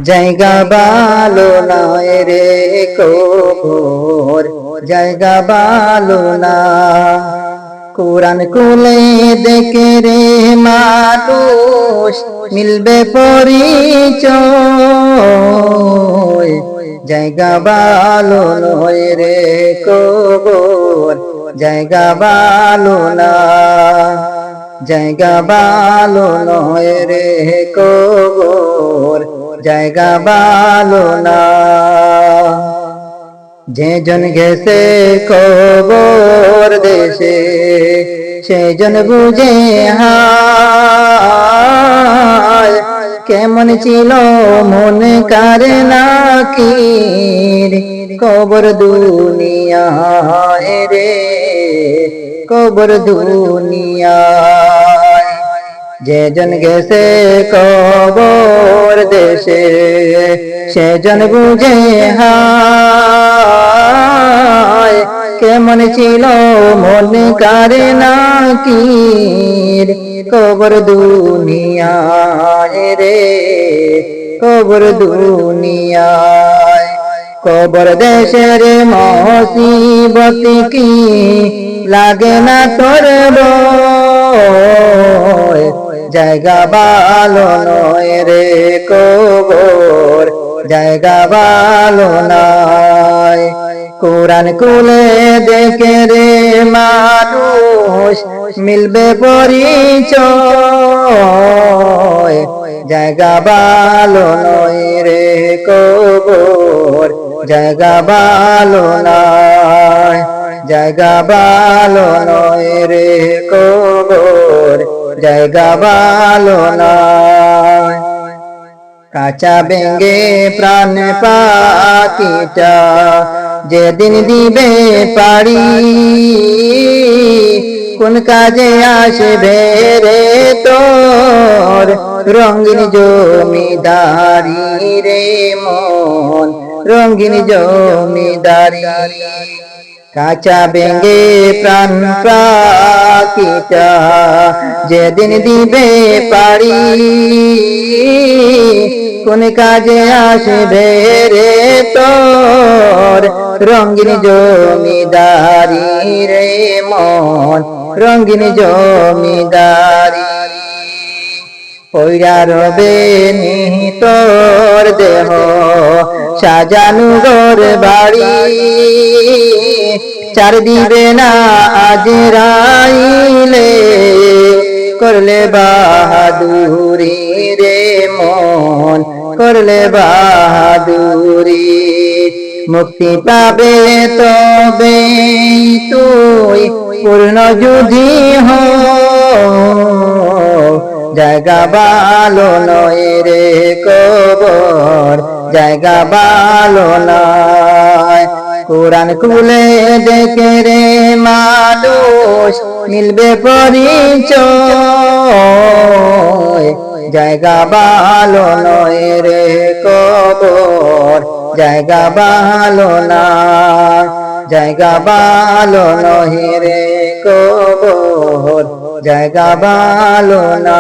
জায়গা ভালো নয় রে কবর, জায়গা ভালো না। কোরআন খুলে দেখে রে মানুষ, মিলবে পরিচয়। জায়গা ভালো নয় রে কবর, জায়গা ভালো না। জায়গা ভালো নয় রে কবর, জায়গা ভালো না। যেজন গেছে কবর দেশে, সেজন বুঝে হায়। কেমন ছিল মন কারে নাকি কবর দুনিয়ায় রে, কবর দুনিয়ায়। যেজন গেছে কবর দেশে, সেজন বুঝে হায়। কেমন ছিল মন কারে নাকি কবর দুনিয়ায় রে, কবর দুনিয়ায়। কবর দেশের মুসিবত কি লাগে না তোর ভয়। জায়গা ভালো নয় রে কবর, জায়গা ভালো নয়। কোরআন খুলে দেখে রে মানুষ, মিলবে পরিচয়। জায়গা ভালো নয় রে কবর, জায়গা ভালো নয়। জায়গা ভালো নয় রে কবর, জায়গা ভালো নয়। কাঁচা বেঙ্গে প্রাণ পাখিটা যেদিন দিবে পারি, কোন কাজে আসবে রে তোর রঙিন জমিদারি রে মন, রঙিন জমিদারি। কাঁচা বেঙ্গে প্রাণ পাখিটা যেদিন দিবে পারি, কোন কাজে আসবে রে তোর রঙিন জমিদারি রে মন, রঙিন জমিদারি। পইরা রবে তোর দেহ সাজানো ঘর বাড়ি, চার দিবে না আজরাইলে করলে বাহাদুরি রে মন, করলে বাহাদুরি। মুক্তি পাবে তবে তুই পূর্ণ যুদ্ধি হ। জায়গা ভালো নয় রে কবর, জায়গা ভালো নয়। কোরআন খুলে দেখে রে মানুষ, মিলবে পরিচয়। জায়গা ভালো নয় রে কবর, জায়গা ভালো না। জায়গা ভালো নয় রে কবর, জায়গা ভালো না।